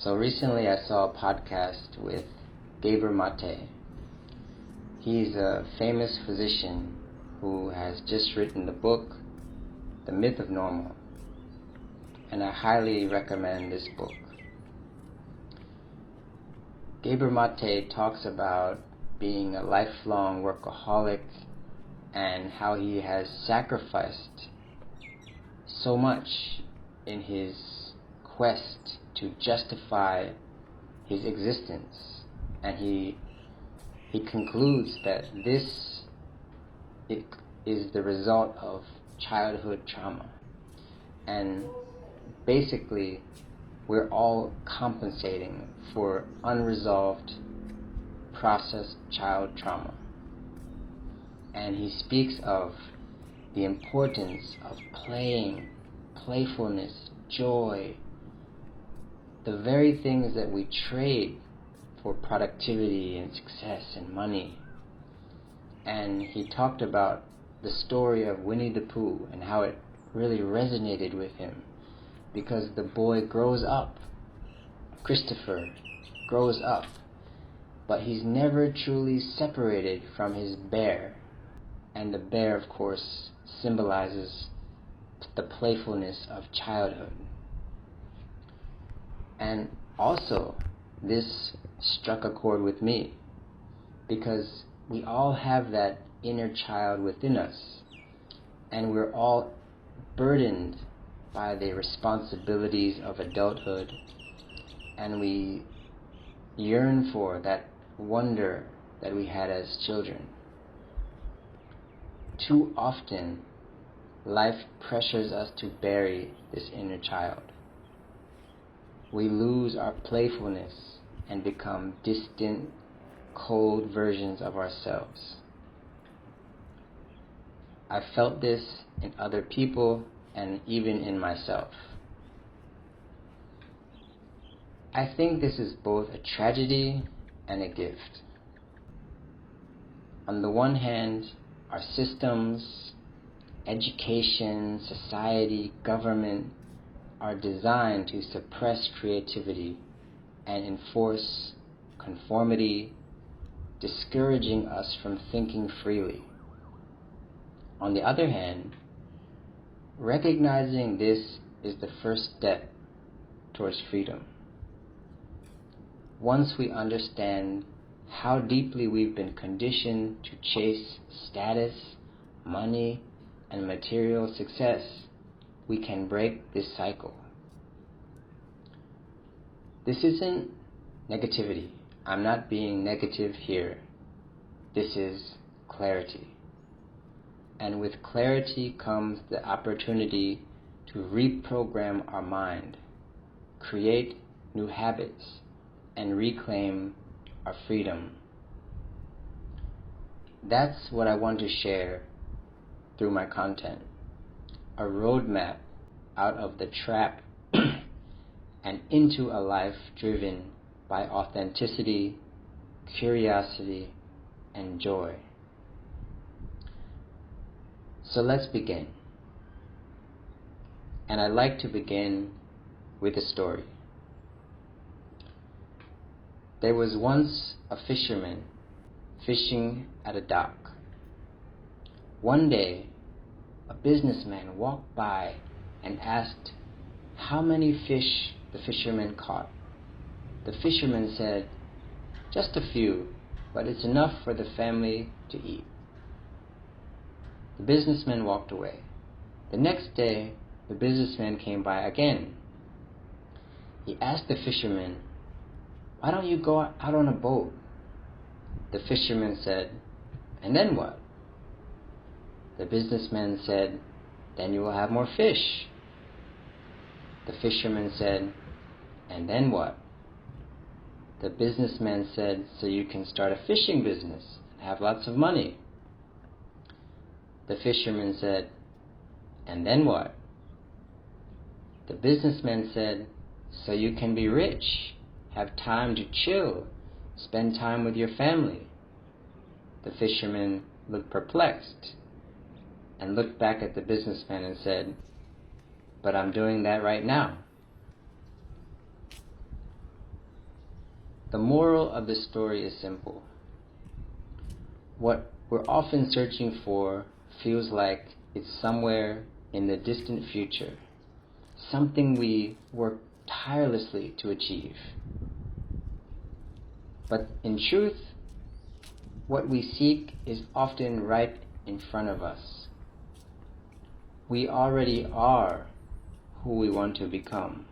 So recently I saw a podcast with 𝐦𝐨𝐫𝐞. He's a famous physician who has just written the book, The Myth of Normal. And I highly recommend this book. 𝐦𝐨𝐫𝐞 talks about being a lifelong workaholic and how he has sacrificed so much in his quest to justify his existence, and he concludes that it is the result of childhood trauma, and basically we're all compensating for unresolved processed child trauma. And he speaks of the importance of playfulness, joy, the very things that we trade for productivity and success and money. And he talked about the story of Winnie the Pooh and how it really resonated with him, because the boy grows up, Christopher grows up, but he's never truly separated from his bear. And the bear, of course, symbolizes the playfulness of childhood. And also, this struck a chord with me, because we all have that inner child within us, and we're all burdened by the responsibilities of adulthood, and we yearn for that wonder that we had as children. Too often, life pressures us to bury this inner child. We lose our playfulness and become distant, cold versions of ourselves. I felt this in other people and even in myself. I think this is both a tragedy and a gift. On the one hand, our systems, education, society, government are designed to suppress creativity and enforce conformity, discouraging us from thinking freely. On the other hand, recognizing this is the first step towards freedom. Once we understand how deeply we've been conditioned to chase status, money, and material success, we can break this cycle. This isn't negativity. I'm not being negative here. This is clarity. And with clarity comes the opportunity to reprogram our mind, create new habits, and reclaim our freedom. That's what I want to share through my content, a roadmap out of the trap and into a life driven by authenticity, curiosity, and joy. So let's begin. And I'd like to begin with a story. There was once a fisherman fishing at a dock. One day, a businessman walked by and asked how many fish the fisherman caught. The fisherman said, "Just a few, but it's enough for the family to eat." The businessman walked away. The next day, the businessman came by again. He asked the fisherman, "Why don't you go out on a boat?" The fisherman said, "And then what?" The businessman said, "Then you will have more fish." The fisherman said, "And then what?" The businessman said, "So you can start a fishing business and have lots of money." The fisherman said, "And then what?" The businessman said, "So you can be rich, have time to chill, spend time with your family." The fisherman looked perplexed and looked back at the businessman and said, "But I'm doing that right now." The moral of the story is simple. What we're often searching for feels like it's somewhere in the distant future, something we work tirelessly to achieve. But in truth, what we seek is often right in front of us. We already are who we want to become.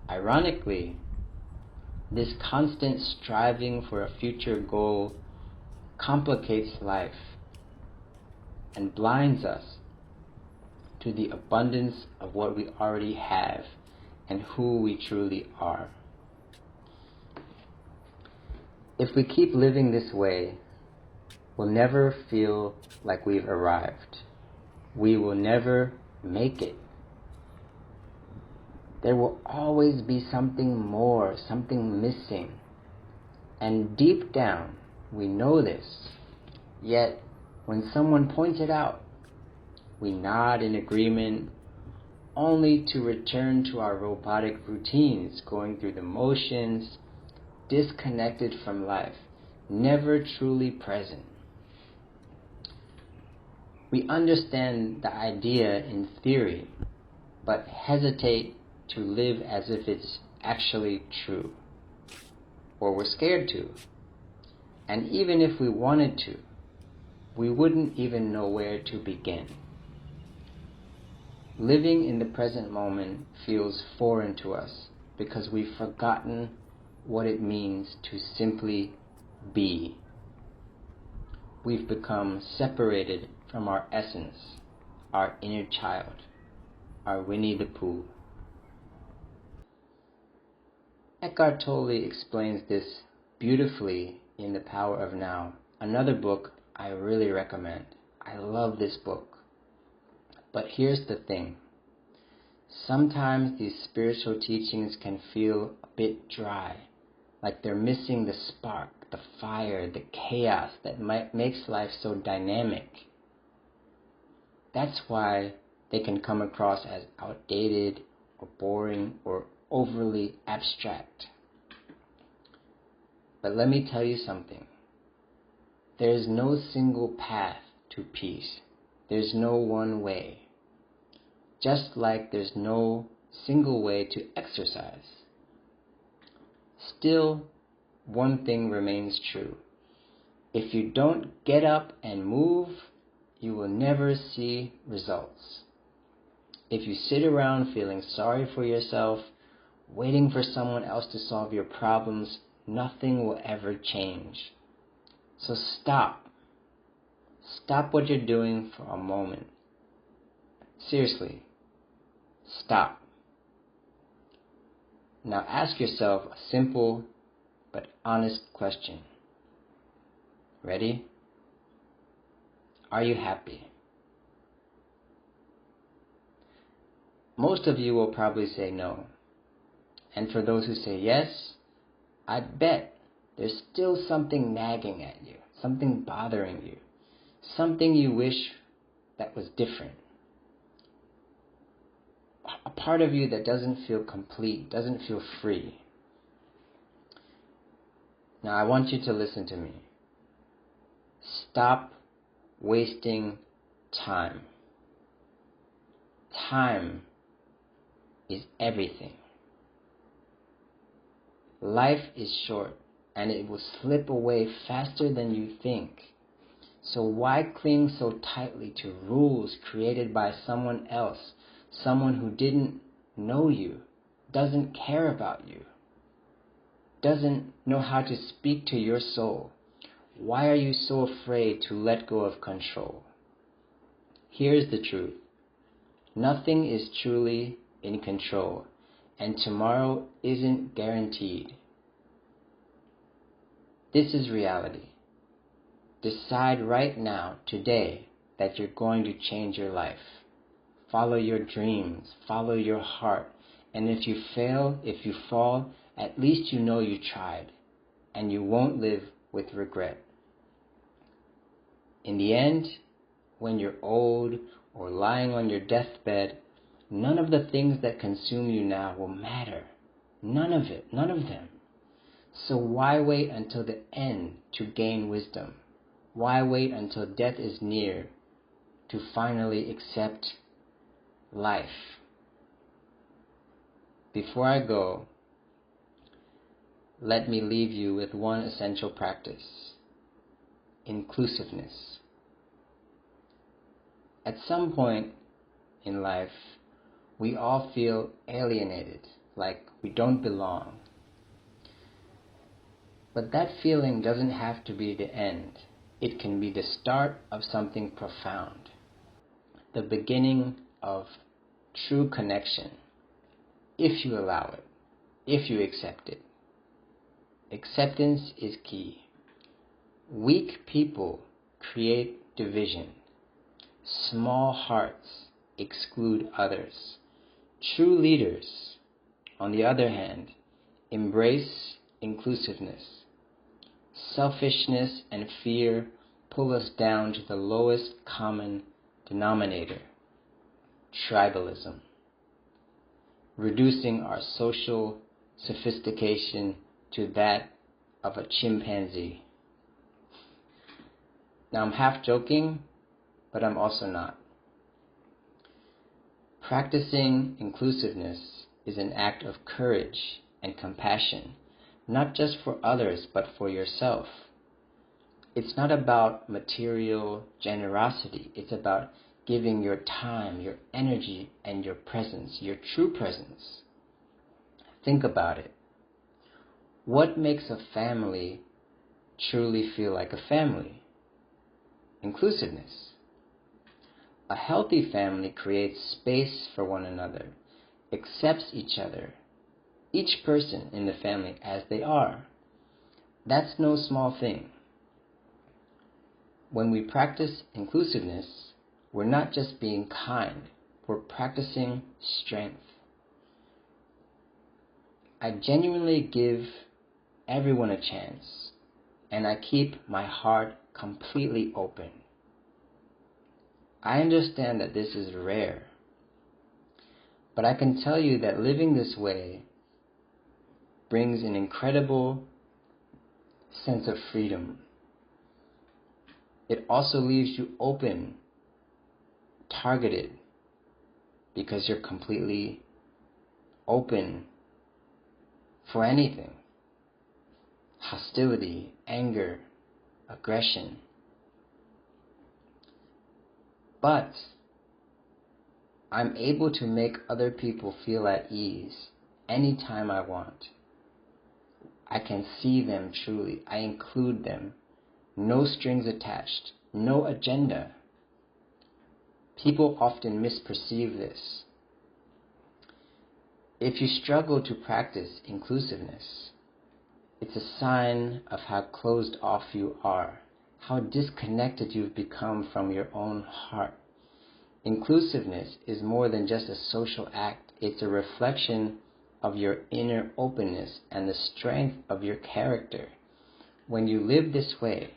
Ironically, this constant striving for a future goal complicates life and blinds us to the abundance of what we already have and who we truly are. If we keep living this way, we'll never feel like we've arrived. We will never make it. There will always be something more, something missing. And deep down, we know this. Yet, when someone points it out, we nod in agreement, only to return to our robotic routines, going through the motions, disconnected from life, never truly present. We understand the idea in theory, but hesitate to live as if it's actually true, or we're scared to. And even if we wanted to, we wouldn't even know where to begin. Living in the present moment feels foreign to us because we've forgotten what it means to simply be. We've become separated from our essence, our inner child, our Winnie the Pooh. Eckhart Tolle explains this beautifully in The Power of Now, another book I really recommend. I love this book. But here's the thing. Sometimes these spiritual teachings can feel a bit dry, like they're missing the spark, the fire, the chaos that makes life so dynamic. That's why they can come across as outdated or boring or overly abstract. But let me tell you something. There is no single path to peace. There's no one way. Just like there's no single way to exercise. Still, one thing remains true. If you don't get up and move, you will never see results. If you sit around feeling sorry for yourself, waiting for someone else to solve your problems, nothing will ever change. So stop. Stop what you're doing for a moment. Seriously, stop. Now ask yourself a simple but honest question. Ready? Are you happy? Most of you will probably say no. And for those who say yes, I bet there's still something nagging at you, something bothering you, something you wish that was different. A part of you that doesn't feel complete, doesn't feel free. Now I want you to listen to me. Stop wasting time. Time is everything. Life is short and it will slip away faster than you think. So why cling so tightly to rules created by someone else, someone who didn't know you, doesn't care about you, doesn't know how to speak to your soul? Why are you so afraid to let go of control? Here's the truth. Nothing is truly in control, and tomorrow isn't guaranteed. This is reality. Decide right now, today, that you're going to change your life. Follow your dreams, follow your heart, and if you fail, if you fall, at least you know you tried, and you won't live with regret. In the end, when you're old or lying on your deathbed, none of the things that consume you now will matter. None of them. So why wait until the end to gain wisdom? Why wait until death is near to finally accept life? Before I go, let me leave you with one essential practice: inclusiveness. At some point in life, we all feel alienated, like we don't belong. But that feeling doesn't have to be the end. It can be the start of something profound, the beginning of true connection, if you allow it, if you accept it. Acceptance is key. Weak people create division. Small hearts exclude others. True leaders, on the other hand, embrace inclusiveness. Selfishness and fear pull us down to the lowest common denominator: tribalism, reducing our social sophistication to that of a chimpanzee. Now, I'm half joking, but I'm also not. Practicing inclusiveness is an act of courage and compassion, not just for others, but for yourself. It's not about material generosity. It's about giving your time, your energy, and your presence, your true presence. Think about it. What makes a family truly feel like a family? Inclusiveness. A healthy family creates space for one another, accepts each other, each person in the family as they are. That's no small thing. When we practice inclusiveness, we're not just being kind, we're practicing strength. I genuinely give everyone a chance, and I keep my heart completely open. I understand that this is rare, but I can tell you that living this way brings an incredible sense of freedom. It also leaves you open, targeted, because you're completely open for anything: hostility, anger, aggression. But I'm able to make other people feel at ease anytime I want. I can see them truly. I include them. No strings attached. No agenda. People often misperceive this. If you struggle to practice inclusiveness, it's a sign of how closed off you are, how disconnected you've become from your own heart. Inclusiveness is more than just a social act. It's a reflection of your inner openness and the strength of your character. When you live this way,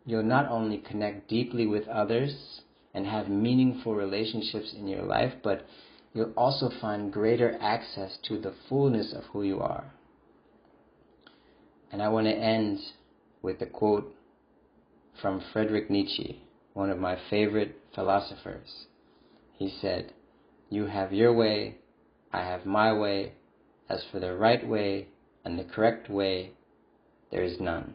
you'll not only connect deeply with others and have meaningful relationships in your life, but you'll also find greater access to the fullness of who you are. And I want to end with a quote from Friedrich Nietzsche, one of my favorite philosophers. He said, "You have your way, I have my way. As for the right way and the correct way, there is none."